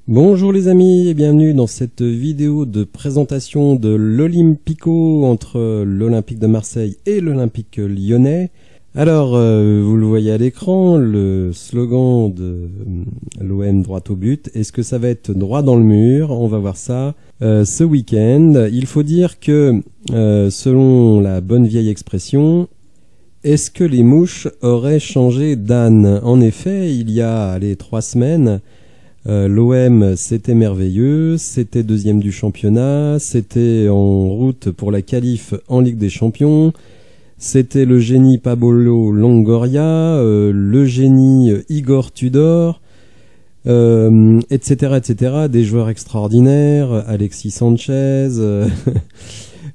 Bonjour les amis et bienvenue dans cette vidéo de présentation de l'Olympico entre l'Olympique de Marseille et l'Olympique lyonnais. Alors, vous le voyez à l'écran, le slogan de l'OM droit au but. Est-ce que ça va être droit dans le mur? On va voir ça ce week-end. Il faut dire que, selon la bonne vieille expression, est-ce que les mouches auraient changé d'âne? En effet, il y a 3 semaines, l'OM c'était merveilleux, c'était deuxième du championnat, c'était en route pour la qualif en Ligue des Champions, c'était le génie Pablo Longoria, le génie Igor Tudor, etc., etc., des joueurs extraordinaires, Alexis Sanchez,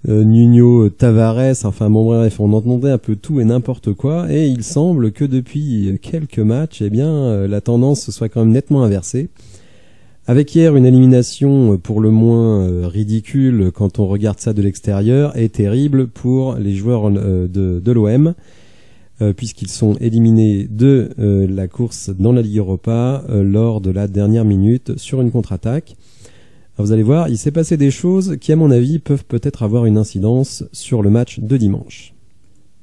Nuno Tavares, enfin bon bref, on entendait un peu tout et n'importe quoi, et il semble que depuis quelques matchs, eh bien, la tendance se soit quand même nettement inversée. Avec hier une élimination pour le moins ridicule quand on regarde ça de l'extérieur et terrible pour les joueurs de l'OM, puisqu'ils sont éliminés de la course dans la Ligue Europa lors de la dernière minute sur une contre-attaque. Vous allez voir, il s'est passé des choses qui, à mon avis, peuvent peut-être avoir une incidence sur le match de dimanche.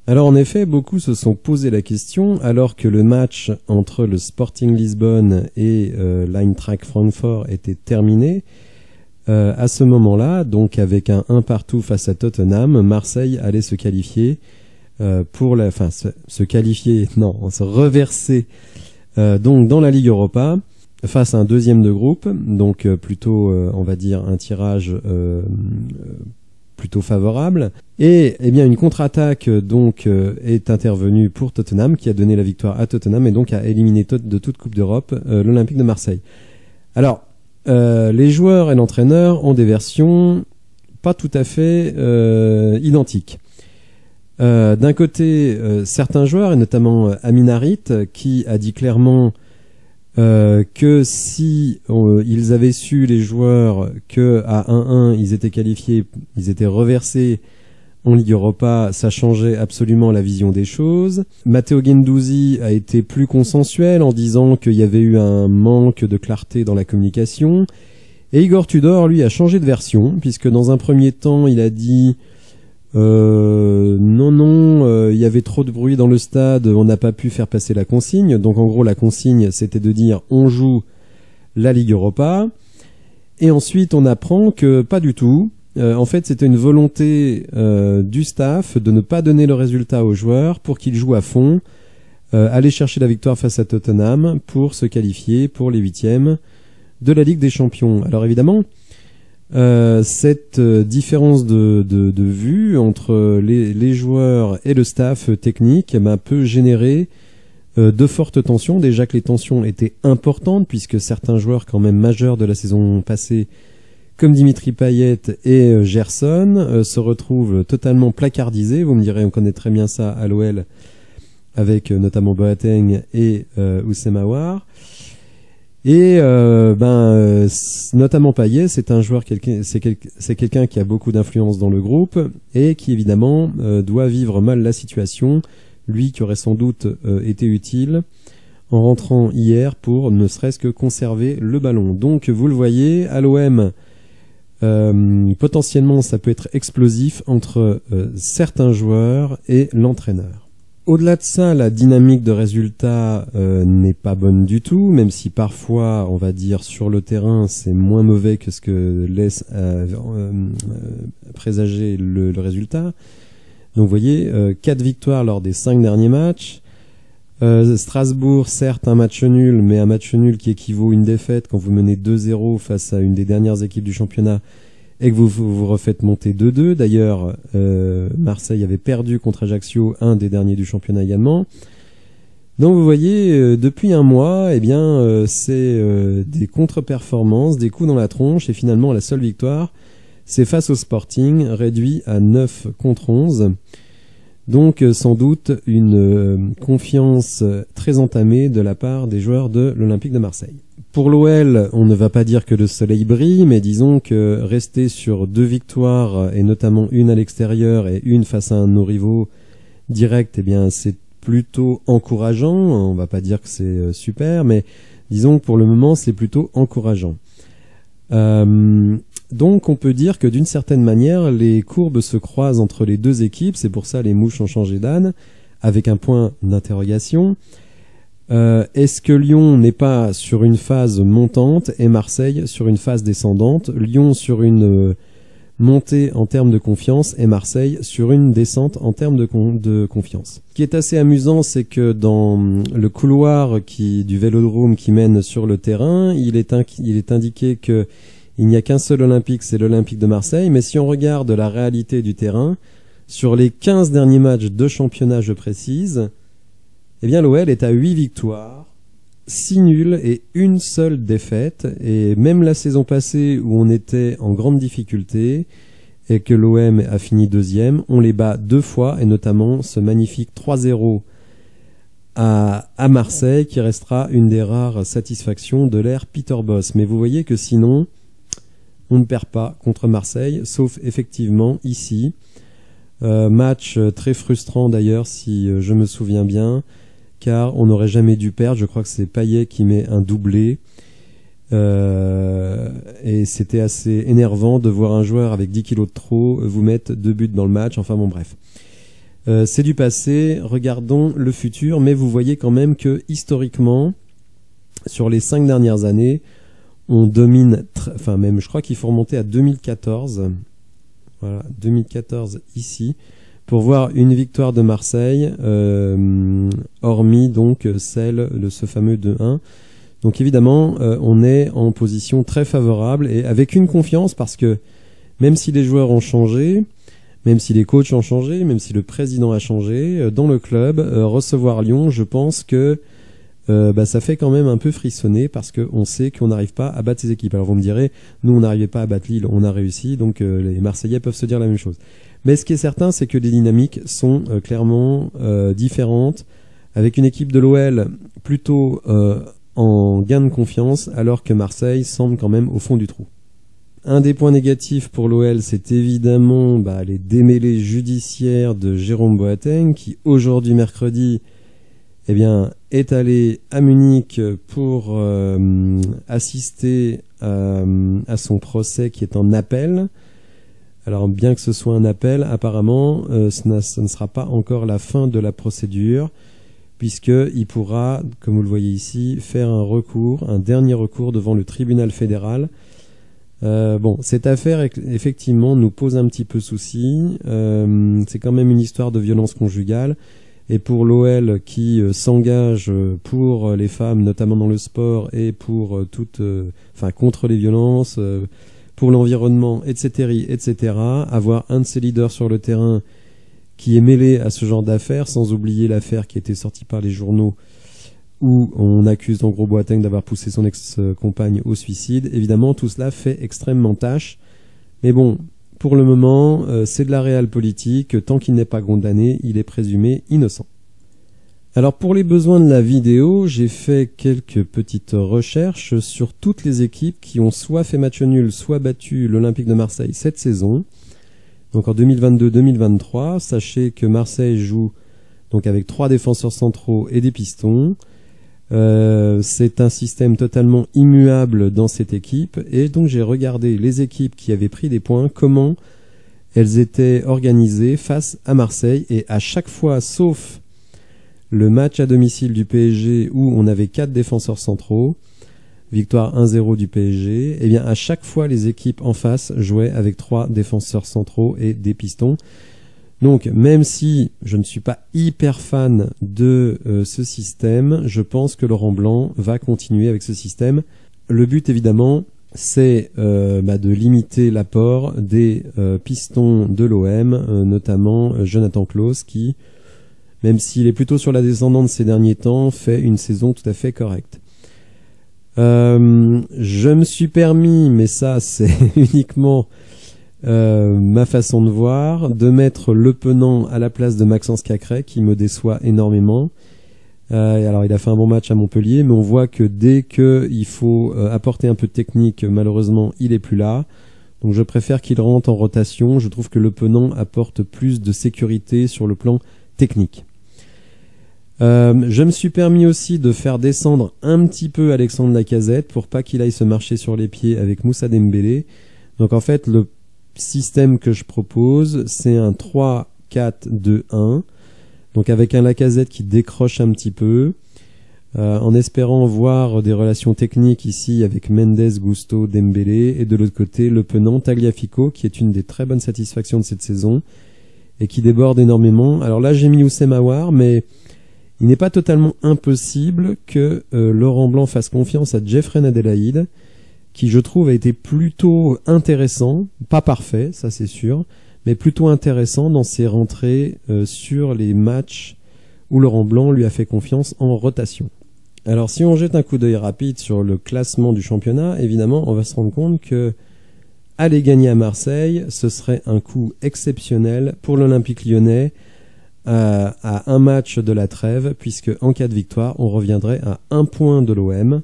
Alors en effet, beaucoup se sont posé la question, alors que le match entre le Sporting Lisbonne et l'Eintracht Francfort était terminé. À ce moment-là, donc avec un 1-1 face à Tottenham, Marseille allait se qualifier se reverser donc dans la Ligue Europa, face à un deuxième de groupe, donc plutôt, on va dire, un tirage plutôt favorable. Et eh bien une contre-attaque donc est intervenue pour Tottenham, qui a donné la victoire à Tottenham et donc a éliminé de toute Coupe d'Europe l'Olympique de Marseille. Alors, les joueurs et l'entraîneur ont des versions pas tout à fait identiques. D'un côté, certains joueurs, et notamment Amin Harit, qui a dit clairement que si ils avaient su, les joueurs, que à 1-1 ils étaient qualifiés, ils étaient reversés en Ligue Europa, ça changeait absolument la vision des choses. Matteo Guendouzi a été plus consensuel en disant qu'il y avait eu un manque de clarté dans la communication. Et Igor Tudor, lui, a changé de version, puisque dans un premier temps, il a dit non, il y avait trop de bruit dans le stade, on n'a pas pu faire passer la consigne. Donc en gros, la consigne, c'était de dire on joue la Ligue Europa. Et ensuite, on apprend que pas du tout. En fait, c'était une volonté du staff de ne pas donner le résultat aux joueurs pour qu'ils jouent à fond, aller chercher la victoire face à Tottenham pour se qualifier pour les 8e de la Ligue des Champions. Alors évidemment, cette différence de vue entre les joueurs et le staff technique peut générer de fortes tensions. Déjà que les tensions étaient importantes, puisque certains joueurs quand même majeurs de la saison passée, comme Dimitri Payet et Gerson, se retrouvent totalement placardisés. Vous me direz, on connaît très bien ça à l'OL, avec notamment Boateng et Houssem Aouar. Et notamment Payet, c'est un joueur, c'est quelqu'un qui a beaucoup d'influence dans le groupe et qui évidemment doit vivre mal la situation, lui qui aurait sans doute été utile en rentrant hier pour ne serait-ce que conserver le ballon. Donc vous le voyez, à l'OM, potentiellement ça peut être explosif entre certains joueurs et l'entraîneur. Au-delà de ça, la dynamique de résultat n'est pas bonne du tout, même si parfois, on va dire, sur le terrain, c'est moins mauvais que ce que laisse présager le résultat. Donc vous voyez, 4 victoires lors des 5 derniers matchs. Strasbourg, certes, un match nul, mais un match nul qui équivaut à une défaite quand vous menez 2-0 face à une des dernières équipes du championnat et que vous refaites monter 2-2. D'ailleurs, Marseille avait perdu contre Ajaccio, un des derniers du championnat également. Donc vous voyez, depuis un mois, eh bien, c'est des contre-performances, des coups dans la tronche, et finalement la seule victoire, c'est face au Sporting, réduit à 9 contre 11. Donc sans doute une confiance très entamée de la part des joueurs de l'Olympique de Marseille. Pour l'OL, on ne va pas dire que le soleil brille, mais disons que rester sur 2 victoires, et notamment une à l'extérieur et une face à un de nos rivaux directs, eh bien c'est plutôt encourageant. On va pas dire que c'est super, mais disons que pour le moment c'est plutôt encourageant. Donc on peut dire que d'une certaine manière, les courbes se croisent entre les deux équipes, c'est pour ça les mouches ont changé d'âne, avec un point d'interrogation. Est-ce que Lyon n'est pas sur une phase montante et Marseille sur une phase descendante? Lyon sur une montée en termes de confiance et Marseille sur une descente en termes de confiance. Ce qui est assez amusant, c'est que dans le couloir du vélodrome qui mène sur le terrain, il est indiqué que il n'y a qu'un seul Olympique, c'est l'Olympique de Marseille, mais si on regarde la réalité du terrain, sur les 15 derniers matchs de championnat, je précise, eh bien l'OL est à 8 victoires, 6 nuls et une seule défaite. Et même la saison passée où on était en grande difficulté et que l'OM a fini deuxième, on les bat 2 fois, et notamment ce magnifique 3-0 à Marseille qui restera une des rares satisfactions de l'ère Peter Bosz. Mais vous voyez que sinon, on ne perd pas contre Marseille, sauf effectivement ici. Match très frustrant d'ailleurs, si je me souviens bien, car on n'aurait jamais dû perdre. Je crois que c'est Payet qui met un doublé. Et c'était assez énervant de voir un joueur avec 10 kilos de trop vous mettre 2 buts dans le match. Enfin bon, bref. C'est du passé, regardons le futur. Mais vous voyez quand même que historiquement, sur les 5 dernières années, on domine, enfin même je crois qu'il faut remonter à 2014, voilà, 2014 ici, pour voir une victoire de Marseille, hormis donc celle de ce fameux 2-1. Donc évidemment, on est en position très favorable et avec une confiance, parce que même si les joueurs ont changé, même si les coachs ont changé, même si le président a changé, dans le club, recevoir Lyon, je pense que ça fait quand même un peu frissonner, parce qu'on sait qu'on n'arrive pas à battre ces équipes. Alors vous me direz, nous on n'arrivait pas à battre Lille, on a réussi, donc les Marseillais peuvent se dire la même chose. Mais ce qui est certain, c'est que les dynamiques sont clairement différentes, avec une équipe de l'OL plutôt en gain de confiance, alors que Marseille semble quand même au fond du trou. Un des points négatifs pour l'OL, c'est évidemment les démêlés judiciaires de Jérôme Boateng, qui aujourd'hui mercredi est allé à Munich pour assister à son procès qui est en appel. Alors bien que ce soit un appel, apparemment ce ne sera pas encore la fin de la procédure, puisqu'il pourra, comme vous le voyez ici, faire un dernier recours devant le tribunal fédéral. Cette affaire effectivement nous pose un petit peu souci. C'est quand même une histoire de violence conjugale. Et pour l'OL qui s'engage pour les femmes, notamment dans le sport, et pour contre les violences, pour l'environnement, etc., avoir un de ses leaders sur le terrain qui est mêlé à ce genre d'affaires, sans oublier l'affaire qui a été sortie par les journaux où on accuse en gros Boateng d'avoir poussé son ex-compagne au suicide. Évidemment, tout cela fait extrêmement tâche. Mais bon, pour le moment, c'est de la réelle politique. Tant qu'il n'est pas condamné, il est présumé innocent. Alors pour les besoins de la vidéo, j'ai fait quelques petites recherches sur toutes les équipes qui ont soit fait match nul, soit battu l'Olympique de Marseille cette saison. Donc en 2022-2023, sachez que Marseille joue donc avec 3 défenseurs centraux et des pistons. C'est un système totalement immuable dans cette équipe, et donc j'ai regardé les équipes qui avaient pris des points, comment elles étaient organisées face à Marseille, et à chaque fois, sauf le match à domicile du PSG où on avait 4 défenseurs centraux, victoire 1-0 du PSG, et bien à chaque fois les équipes en face jouaient avec 3 défenseurs centraux et des pistons. Donc même si je ne suis pas hyper fan de ce système, je pense que Laurent Blanc va continuer avec ce système. Le but évidemment, c'est de limiter l'apport des pistons de l'OM, notamment Jonathan Klaus, qui, même s'il est plutôt sur la descendante ces derniers temps, fait une saison tout à fait correcte. Je me suis permis, mais ça c'est uniquement ma façon de voir, de mettre Le Penant à la place de Maxence Cacré, qui me déçoit énormément. Alors il a fait un bon match à Montpellier, mais on voit que dès qu'il faut apporter un peu de technique, malheureusement il est plus là. Donc je préfère qu'il rentre en rotation. Je trouve que Le Penant apporte plus de sécurité sur le plan technique. Je me suis permis aussi de faire descendre un petit peu Alexandre Lacazette pour pas qu'il aille se marcher sur les pieds avec Moussa Dembélé. Donc en fait, le système que je propose, c'est un 3-4-2-1. Donc avec un Lacazette qui décroche un petit peu, en espérant voir des relations techniques ici avec Mendes, Gusto, Dembélé, et de l'autre côté, le Penant Tagliafico, qui est une des très bonnes satisfactions de cette saison, et qui déborde énormément. Alors là, j'ai mis Oussem Aouar, mais il n'est pas totalement impossible que Laurent Blanc fasse confiance à Jeffrey Adelaide, qui je trouve a été plutôt intéressant, pas parfait, ça c'est sûr, mais plutôt intéressant dans ses rentrées sur les matchs où Laurent Blanc lui a fait confiance en rotation. Alors si on jette un coup d'œil rapide sur le classement du championnat, évidemment on va se rendre compte que aller gagner à Marseille, ce serait un coup exceptionnel pour l'Olympique Lyonnais à un match de la trêve, puisque en cas de victoire, on reviendrait à 1 point de l'OM.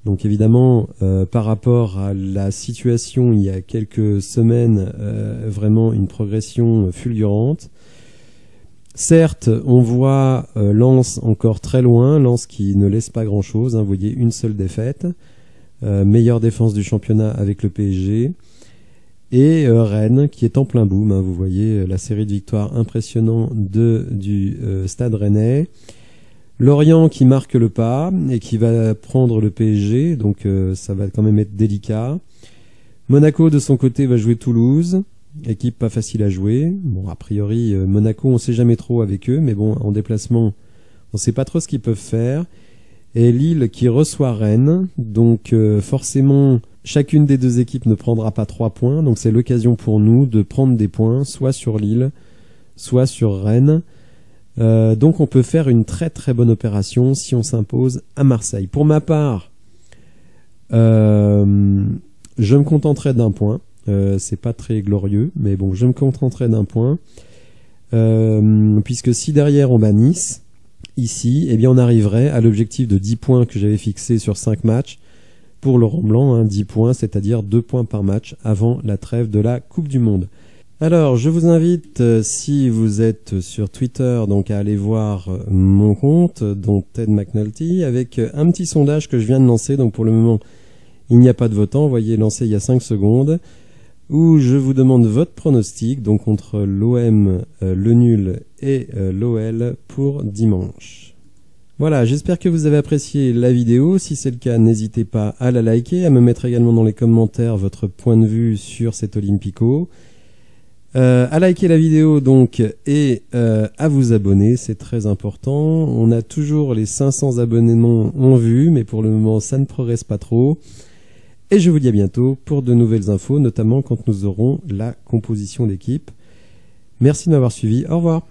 Donc évidemment, par rapport à la situation il y a quelques semaines, vraiment une progression fulgurante. Certes, on voit Lens encore très loin, Lens qui ne laisse pas grand-chose, hein, vous voyez, une seule défaite, meilleure défense du championnat avec le PSG, et Rennes qui est en plein boom, hein, vous voyez la série de victoires impressionnante du Stade Rennais, Lorient qui marque le pas et qui va prendre le PSG, donc ça va quand même être délicat. Monaco de son côté va jouer Toulouse, équipe pas facile à jouer. Bon, a priori, Monaco, on sait jamais trop avec eux, mais bon, en déplacement, on sait pas trop ce qu'ils peuvent faire. Et Lille qui reçoit Rennes, donc forcément, chacune des deux équipes ne prendra pas 3 points, donc c'est l'occasion pour nous de prendre des points, soit sur Lille, soit sur Rennes. Donc on peut faire une très très bonne opération si on s'impose à Marseille. Pour ma part, je me contenterai d'un point. C'est pas très glorieux, mais bon, je me contenterai d'un point, puisque si derrière on bat Nice, ici, eh bien on arriverait à l'objectif de 10 points que j'avais fixé sur 5 matchs pour Laurent Blanc, hein, 10 points, c'est-à-dire 2 points par match avant la trêve de la Coupe du Monde. Alors, je vous invite, si vous êtes sur Twitter, donc à aller voir mon compte, donc Ted McNulty, avec un petit sondage que je viens de lancer, donc pour le moment, il n'y a pas de votant, vous voyez, lancé il y a 5 secondes, où je vous demande votre pronostic, donc entre l'OM, le nul et l'OL pour dimanche. Voilà, j'espère que vous avez apprécié la vidéo. Si c'est le cas, n'hésitez pas à la liker, à me mettre également dans les commentaires votre point de vue sur cet Olympico. À liker la vidéo donc et à vous abonner, c'est très important. On a toujours les 500 abonnements en vue, mais pour le moment ça ne progresse pas trop. Et je vous dis à bientôt pour de nouvelles infos, notamment quand nous aurons la composition d'équipe. Merci de m'avoir suivi, au revoir.